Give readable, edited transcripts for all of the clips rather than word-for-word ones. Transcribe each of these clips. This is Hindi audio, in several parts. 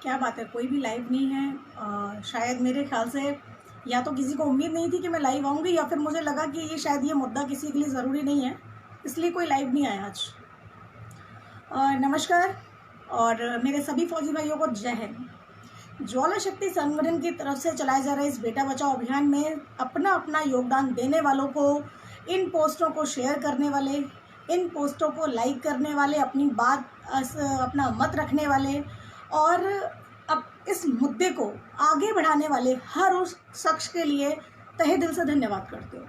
क्या बात है, कोई भी लाइव नहीं है। शायद मेरे ख्याल से या तो किसी को उम्मीद नहीं थी कि मैं लाइव आऊँगी, या फिर मुझे लगा कि ये शायद ये मुद्दा किसी के लिए ज़रूरी नहीं है, इसलिए कोई लाइव नहीं आया आज। नमस्कार और मेरे सभी फौजी भाइयों को जय हिंद। ज्वाला शक्ति संगठन की तरफ से चलाए जा रहे इस बेटा बचाओ अभियान में अपना अपना योगदान देने वालों को, इन पोस्टों को शेयर करने वाले, इन पोस्टों को लाइक करने वाले, अपनी बात अपना मत रखने वाले और अब इस मुद्दे को आगे बढ़ाने वाले हर उस शख्स के लिए तहे दिल से धन्यवाद करते हो,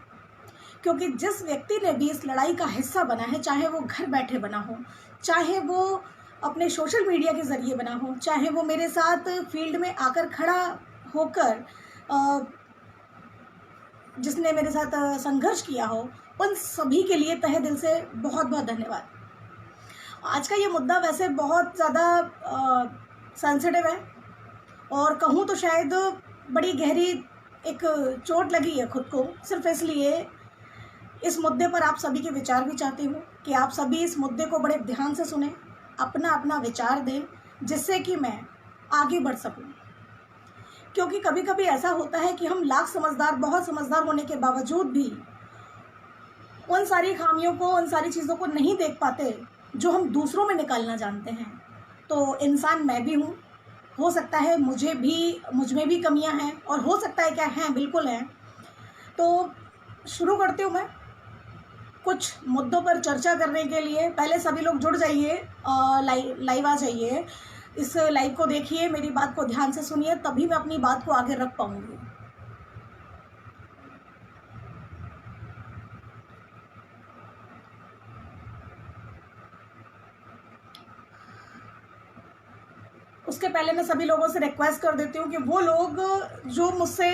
क्योंकि जिस व्यक्ति ने भी इस लड़ाई का हिस्सा बना है, चाहे वो घर बैठे बना हो, चाहे वो अपने सोशल मीडिया के ज़रिए बना हो, चाहे वो मेरे साथ फील्ड में आकर खड़ा होकर जिसने मेरे साथ संघर्ष किया हो, उन सभी के लिए तहे दिल से बहुत बहुत धन्यवाद। आज का ये मुद्दा वैसे बहुत ज़्यादा सेंसिटिव है और कहूँ तो शायद बड़ी गहरी एक चोट लगी है खुद को, सिर्फ इसलिए इस मुद्दे पर आप सभी के विचार भी चाहती हूँ कि आप सभी इस मुद्दे को बड़े ध्यान से सुने, अपना अपना विचार दें, जिससे कि मैं आगे बढ़ सकूँ। क्योंकि कभी कभी ऐसा होता है कि हम लाख समझदार, बहुत समझदार होने के बावजूद भी उन सारी खामियों को, उन सारी चीज़ों को नहीं देख पाते जो हम दूसरों में निकालना जानते हैं। तो इंसान मैं भी हूँ, हो सकता है मुझ में भी कमियां हैं, और हो सकता है क्या हैं, बिल्कुल हैं। तो शुरू करती हूँ मैं कुछ मुद्दों पर चर्चा करने के लिए। पहले सभी लोग जुड़ जाइए, लाइव आ जाइए, इस लाइव को देखिए, मेरी बात को ध्यान से सुनिए, तभी मैं अपनी बात को आगे रख पाऊंगी। उसके पहले मैं सभी लोगों से रिक्वेस्ट कर देती हूँ कि वो लोग जो मुझसे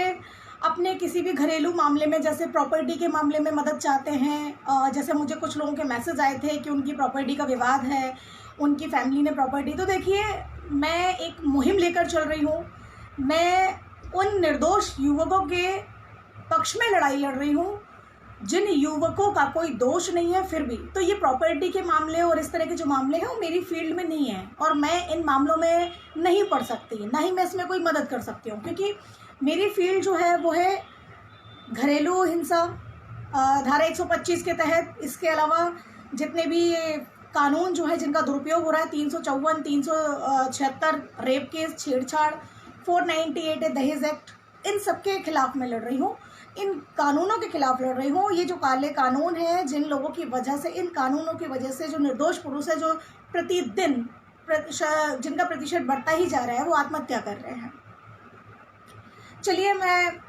अपने किसी भी घरेलू मामले में, जैसे प्रॉपर्टी के मामले में मदद चाहते हैं, जैसे मुझे कुछ लोगों के मैसेज आए थे कि उनकी प्रॉपर्टी का विवाद है, उनकी फैमिली ने प्रॉपर्टी, तो देखिए मैं एक मुहिम लेकर चल रही हूँ। मैं उन निर्दोष युवकों के पक्ष में लड़ाई लड़ रही हूँ जिन युवकों का कोई दोष नहीं है, फिर भी तो ये प्रॉपर्टी के मामले और इस तरह के जो मामले हैं वो मेरी फील्ड में नहीं है, और मैं इन मामलों में नहीं पढ़ सकती, ना ही मैं इसमें कोई मदद कर सकती हूँ, क्योंकि मेरी फील्ड जो है वो है घरेलू हिंसा, धारा 125 के तहत। इसके अलावा जितने भी कानून जो है जिनका दुरुपयोग हो रहा है, 354, 376 रेप केस, छेड़छाड़, 498 है दहेज एक्ट, इन सब के खिलाफ मैं लड़ रही हूँ, इन कानूनों के खिलाफ लड़ रही हूँ। ये जो काले कानून हैं, जिन लोगों की वजह से, इन कानूनों की वजह से जो निर्दोष पुरुष है, जो प्रतिदिन जिनका प्रतिशत बढ़ता ही जा रहा है, वो आत्महत्या कर रहे हैं। चलिए मैं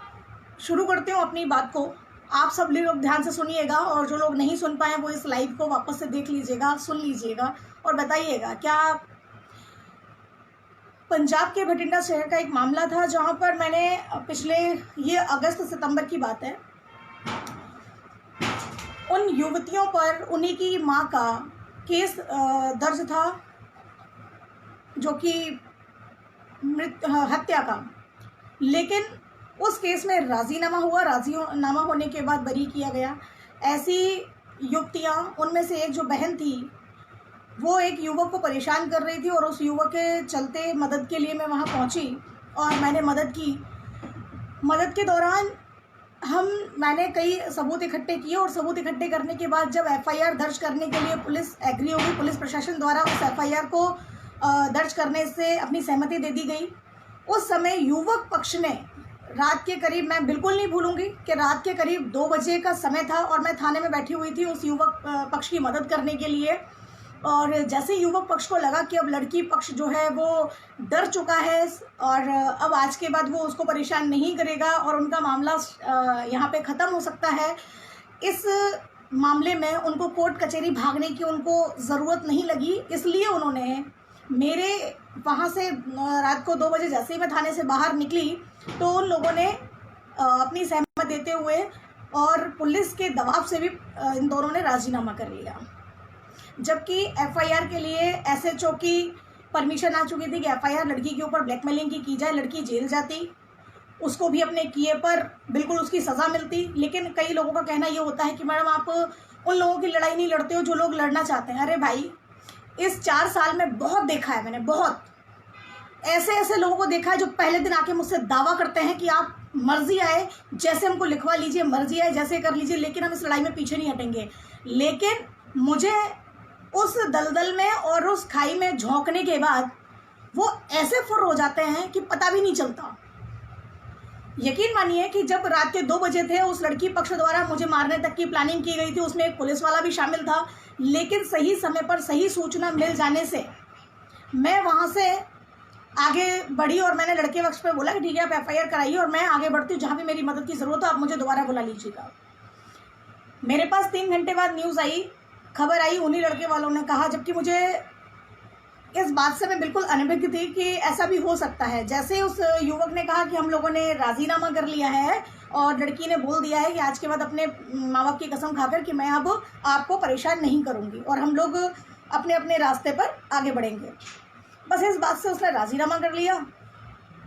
शुरू करती हूँ अपनी बात को। आप सब लोग ध्यान से सुनिएगा, और जो लोग नहीं सुन पाए वो इस लाइव को वापस से देख लीजिएगा, सुन लीजिएगा और बताइएगा। क्या पंजाब के भटिंडा शहर का एक मामला था जहां पर मैंने पिछले, ये अगस्त सितंबर की बात है, उन युवतियों पर उन्हीं की मां का केस दर्ज था, जो कि हत्या का। लेकिन उस केस में राजीनामा हुआ, राजीनामा होने के बाद बरी किया गया। ऐसी युवतियां, उनमें से एक जो बहन थी, वो एक युवक को परेशान कर रही थी, और उस युवक के चलते मदद के लिए मैं वहाँ पहुँची और मैंने मदद की। मदद के दौरान मैंने कई सबूत इकट्ठे किए, और सबूत इकट्ठे करने के बाद जब एफआईआर दर्ज करने के लिए पुलिस एग्री हो गई, पुलिस प्रशासन द्वारा उस एफआईआर को दर्ज करने से अपनी सहमति दे दी गई। उस समय युवक पक्ष ने रात के करीब, मैं बिल्कुल नहीं भूलूंगी कि रात के करीब 2 बजे का समय था, और मैं थाने में बैठी हुई थी उस युवक पक्ष की मदद करने के लिए। और जैसे युवक पक्ष को लगा कि अब लड़की पक्ष जो है वो डर चुका है और अब आज के बाद वो उसको परेशान नहीं करेगा और उनका मामला यहाँ पे ख़त्म हो सकता है, इस मामले में उनको कोर्ट कचहरी भागने की उनको ज़रूरत नहीं लगी। इसलिए उन्होंने मेरे वहाँ से रात को 2 बजे जैसे ही मैं थाने से बाहर निकली, तो उन लोगों ने अपनी सहमति देते हुए और पुलिस के दबाव से भी इन दोनों ने राजीनामा कर लिया। जबकि एफआईआर के लिए एसएचओ की परमिशन आ चुकी थी कि एफआईआर लड़की के ऊपर ब्लैकमेलिंग की जाए, लड़की जेल जाती, उसको भी अपने किए पर बिल्कुल उसकी सज़ा मिलती। लेकिन कई लोगों का कहना ये होता है कि मैडम आप उन लोगों की लड़ाई नहीं लड़ते हो जो लोग लड़ना चाहते हैं। अरे भाई, इस 4 साल में बहुत देखा है मैंने, बहुत ऐसे ऐसे लोगों को देखा है जो पहले दिन आके मुझसे दावा करते हैं कि आप मर्जी आए जैसे हमको लिखवा लीजिए, मर्जी आए जैसे कर लीजिए, लेकिन हम इस लड़ाई में पीछे नहीं हटेंगे। लेकिन मुझे उस दलदल में और उस खाई में झोंकने के बाद वो ऐसे फुर हो जाते हैं कि पता भी नहीं चलता। यकीन मानिए कि जब रात के 2 बजे थे, उस लड़की पक्ष द्वारा मुझे मारने तक की प्लानिंग की गई थी, उसमें एक पुलिस वाला भी शामिल था, लेकिन सही समय पर सही सूचना मिल जाने से मैं वहाँ से आगे बढ़ी और मैंने लड़के पक्ष पे बोला कि ठीक है आप FIR कराइए और मैं आगे बढ़ती हूँ, जहाँ भी मेरी मदद की ज़रूरत हो आप मुझे दोबारा बुला लीजिएगा। मेरे पास 3 घंटे बाद न्यूज़ आई, खबर आई, उन्हीं लड़के वालों ने कहा, जबकि मुझे इस बात से मैं बिल्कुल अनभिज्ञ थी कि ऐसा भी हो सकता है। जैसे उस युवक ने कहा कि हम लोगों ने राजीनामा कर लिया है और लड़की ने बोल दिया है कि आज के बाद अपने माँ बाप की कसम खाकर कि मैं अब आपको परेशान नहीं करूँगी और हम लोग अपने अपने रास्ते पर आगे बढ़ेंगे। बस इस बात से उसने राजीनामा कर लिया।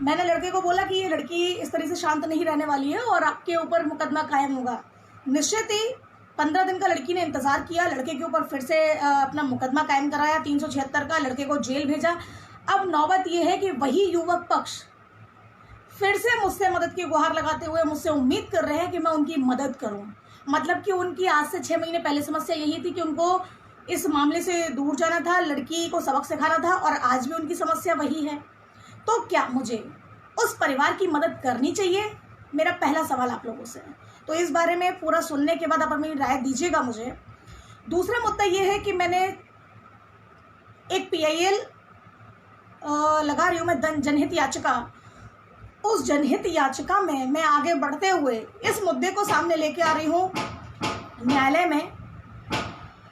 मैंने लड़के को बोला कि ये लड़की इस तरह से शांत नहीं रहने वाली है और आपके ऊपर मुकदमा कायम होगा। निश्चित ही 15 दिन का लड़की ने इंतज़ार किया, लड़के के ऊपर फिर से अपना मुकदमा कायम कराया 376 का, लड़के को जेल भेजा। अब नौबत ये है कि वही युवक पक्ष फिर से मुझसे मदद की गुहार लगाते हुए मुझसे उम्मीद कर रहे हैं कि मैं उनकी मदद करूं। मतलब कि उनकी आज से 6 महीने पहले समस्या यही थी कि उनको इस मामले से दूर जाना था, लड़की को सबक सिखाना था, और आज भी उनकी समस्या वही है। तो क्या मुझे उस परिवार की मदद करनी चाहिए? मेरा पहला सवाल आप लोगों से है। तो इस बारे में पूरा सुनने के बाद आप अपनी राय दीजिएगा मुझे। दूसरा मुद्दा ये है कि मैंने एक PIL लगा रही हूँ मैं जनहित याचिका। उस जनहित याचिका में मैं आगे बढ़ते हुए इस मुद्दे को सामने लेके आ रही हूँ न्यायालय में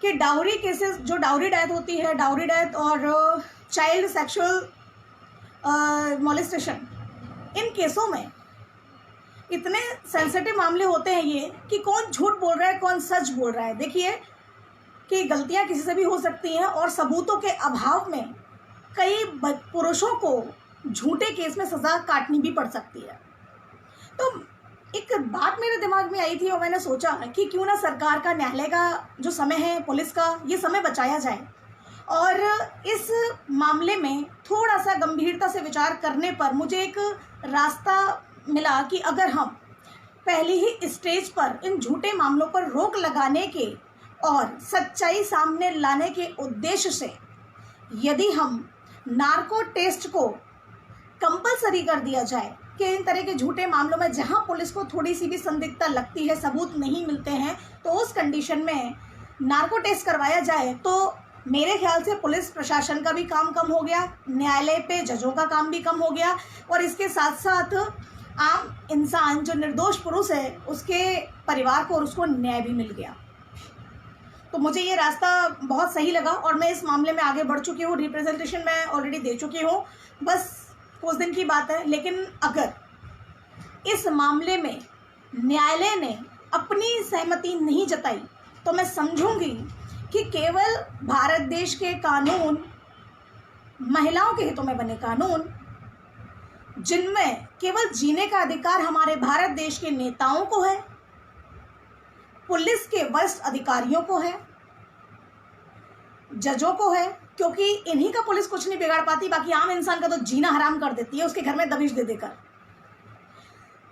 कि डाउरी केसेस, जो डाउरी डेथ होती है, डाउरी डेथ और चाइल्ड सेक्सुअल मोलेस्टेशन, इन केसों में इतने सेंसिटिव मामले होते हैं ये कि कौन झूठ बोल रहा है कौन सच बोल रहा है। देखिए कि गलतियां किसी से भी हो सकती हैं और सबूतों के अभाव में कई पुरुषों को झूठे केस में सज़ा काटनी भी पड़ सकती है। तो एक बात मेरे दिमाग में आई थी और मैंने सोचा कि क्यों ना सरकार का, न्यायालय का जो समय है, पुलिस का, ये समय बचाया जाए और इस मामले में थोड़ा सा गंभीरता से विचार करने पर मुझे एक रास्ता मिला कि अगर हम पहली ही स्टेज पर इन झूठे मामलों पर रोक लगाने के और सच्चाई सामने लाने के उद्देश्य से यदि हम नार्को टेस्ट को कंपलसरी कर दिया जाए कि इन तरह के झूठे मामलों में जहां पुलिस को थोड़ी सी भी संदिग्धता लगती है, सबूत नहीं मिलते हैं, तो उस कंडीशन में नार्को टेस्ट करवाया जाए, तो मेरे ख्याल से पुलिस प्रशासन का भी काम कम हो गया, न्यायालय पे जजों का काम भी कम हो गया और इसके साथ साथ आम इंसान जो निर्दोष पुरुष है उसके परिवार को और उसको न्याय भी मिल गया। तो मुझे ये रास्ता बहुत सही लगा और मैं इस मामले में आगे बढ़ चुकी हूँ। रिप्रेजेंटेशन मैं ऑलरेडी दे चुकी हूँ, बस कुछ दिन की बात है। लेकिन अगर इस मामले में न्यायालय ने अपनी सहमति नहीं जताई तो मैं समझूंगी कि केवल भारत देश के कानून, महिलाओं के हितों में बने कानून, जिनमें केवल जीने का अधिकार हमारे भारत देश के नेताओं को है, पुलिस के वरिष्ठ अधिकारियों को है, जजों को है, क्योंकि इन्हीं का पुलिस कुछ नहीं बिगाड़ पाती, बाकी आम इंसान का तो जीना हराम कर देती है उसके घर में दबिश दे देकर।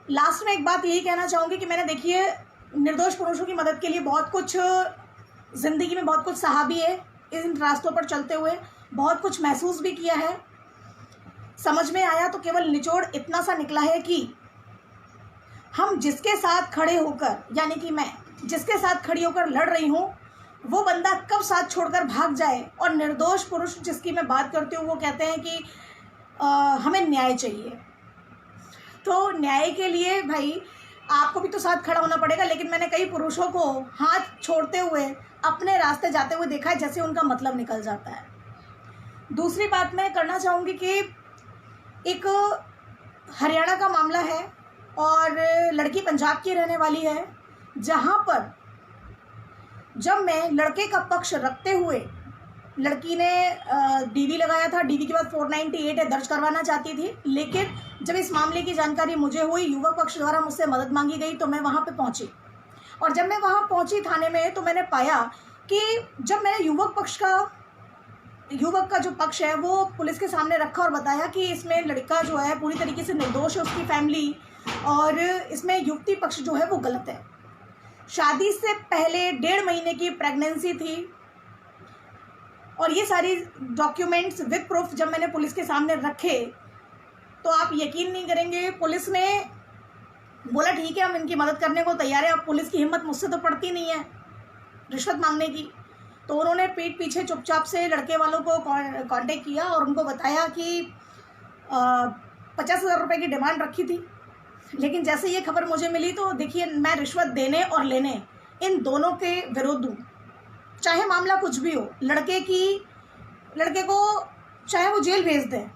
लास्ट में एक बात यही कहना चाहूँगी कि मैंने, देखिए, निर्दोष पुरुषों की मदद के लिए बहुत कुछ ज़िंदगी में बहुत कुछ सहा भी है, इन रास्तों पर चलते हुए बहुत कुछ महसूस भी किया है। समझ में आया तो केवल निचोड़ इतना सा निकला है कि हम जिसके साथ खड़े होकर, यानी कि मैं जिसके साथ खड़ी होकर लड़ रही हूँ, वो बंदा कब साथ छोड़कर भाग जाए और निर्दोष पुरुष जिसकी मैं बात करती हूँ वो कहते हैं कि हमें न्याय चाहिए। तो न्याय के लिए भाई आपको भी तो साथ खड़ा होना पड़ेगा। लेकिन मैंने कई पुरुषों को हाथ छोड़ते हुए अपने रास्ते जाते हुए देखा है, जैसे उनका मतलब निकल जाता है। दूसरी बात मैं करना चाहूँगी कि एक हरियाणा का मामला है और लड़की पंजाब की रहने वाली है, जहाँ पर जब मैं लड़के का पक्ष रखते हुए, लड़की ने DV लगाया था, DV के बाद 498 दर्ज करवाना चाहती थी, लेकिन जब इस मामले की जानकारी मुझे हुई, युवक पक्ष द्वारा मुझसे मदद मांगी गई, तो मैं वहाँ पे पहुँची। और जब मैं वहाँ पहुँची थाने में, तो मैंने पाया कि जब मैंने युवक पक्ष का युवक का जो पक्ष है वो पुलिस के सामने रखा और बताया कि इसमें लड़का जो है पूरी तरीके से निर्दोष है, उसकी फैमिली, और इसमें युवती पक्ष जो है वो गलत है। शादी से पहले 1.5 महीने की प्रेगनेंसी थी और ये सारी डॉक्यूमेंट्स विद प्रूफ जब मैंने पुलिस के सामने रखे तो आप यकीन नहीं करेंगे, पुलिस ने बोला ठीक है हम इनकी मदद करने को तैयार है। अब पुलिस की हिम्मत मुझसे तो पड़ती नहीं है रिश्वत मांगने की, तो उन्होंने पीठ पीछे चुपचाप से लड़के वालों को कांटेक्ट किया और उनको बताया कि 50,000 रुपये की डिमांड रखी थी। लेकिन जैसे ये खबर मुझे मिली तो देखिए, मैं रिश्वत देने और लेने इन दोनों के विरुद्ध हूँ, चाहे मामला कुछ भी हो। लड़के को चाहे वो जेल भेज दें,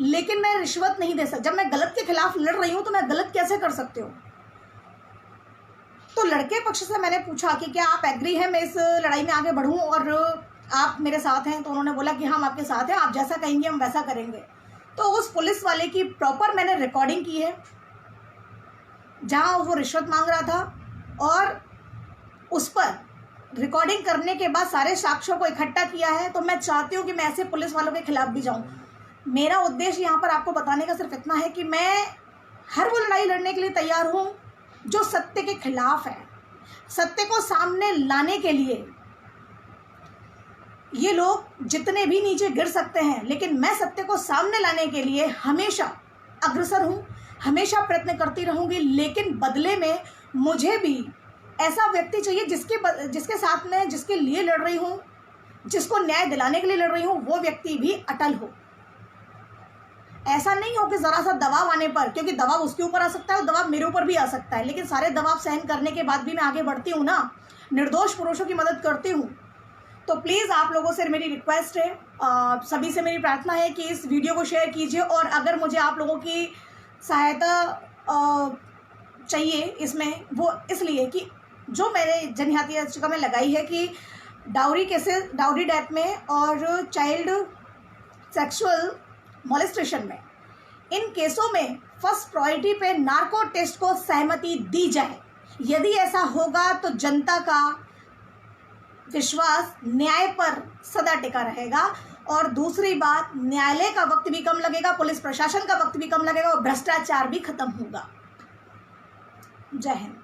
लेकिन मैं रिश्वत नहीं दे सकती। जब मैं गलत के खिलाफ लड़ रही हूँ तो मैं गलत कैसे कर सकती हूँ। तो लड़के पक्ष से मैंने पूछा कि क्या आप एग्री हैं मैं इस लड़ाई में आगे बढ़ूँ और आप मेरे साथ हैं? तो उन्होंने बोला कि हम आपके साथ हैं, आप जैसा कहेंगे हम वैसा करेंगे। तो उस पुलिस वाले की प्रॉपर मैंने रिकॉर्डिंग की है जहाँ वो रिश्वत मांग रहा था, और उस पर रिकॉर्डिंग करने के बाद सारे साक्ष्यों को इकट्ठा किया है। तो मैं चाहती हूँ कि मैं ऐसे पुलिस वालों के खिलाफ भी जाऊँ। मेरा उद्देश्य यहाँ पर आपको बताने का सिर्फ इतना है कि मैं हर वो लड़ाई लड़ने के लिए तैयार हूँ जो सत्य के खिलाफ है। सत्य को सामने लाने के लिए ये लोग जितने भी नीचे गिर सकते हैं, लेकिन मैं सत्य को सामने लाने के लिए हमेशा अग्रसर हूँ, हमेशा प्रयत्न करती रहूँगी। लेकिन बदले में मुझे भी ऐसा व्यक्ति चाहिए जिसके साथ में, जिसके लिए लड़ रही हूँ, जिसको न्याय दिलाने के लिए लड़ रही हूँ, वो व्यक्ति भी अटल हो। ऐसा नहीं हो कि ज़रा सा दबाव आने पर, क्योंकि दबाव उसके ऊपर आ सकता है और दबाव मेरे ऊपर भी आ सकता है, लेकिन सारे दबाव सहन करने के बाद भी मैं आगे बढ़ती हूँ ना, निर्दोष पुरुषों की मदद करती हूँ। तो प्लीज़ आप लोगों से मेरी रिक्वेस्ट है, सभी से मेरी प्रार्थना है कि इस वीडियो को शेयर कीजिए। और अगर मुझे आप लोगों की सहायता चाहिए इसमें, वो इसलिए कि जो मैंने जनहित याचिका में लगाई है कि डाउरी केसेस, डाउरी डेथ में और चाइल्ड सेक्सुअल मॉलेस्टेशन में, इन केसों में फर्स्ट प्रायोरिटी पे नार्को टेस्ट को सहमति दी जाए। यदि ऐसा होगा तो जनता का विश्वास न्याय पर सदा टिका रहेगा। और दूसरी बात, न्यायालय का वक्त भी कम लगेगा, पुलिस प्रशासन का वक्त भी कम लगेगा और भ्रष्टाचार भी खत्म होगा। जय हिंद।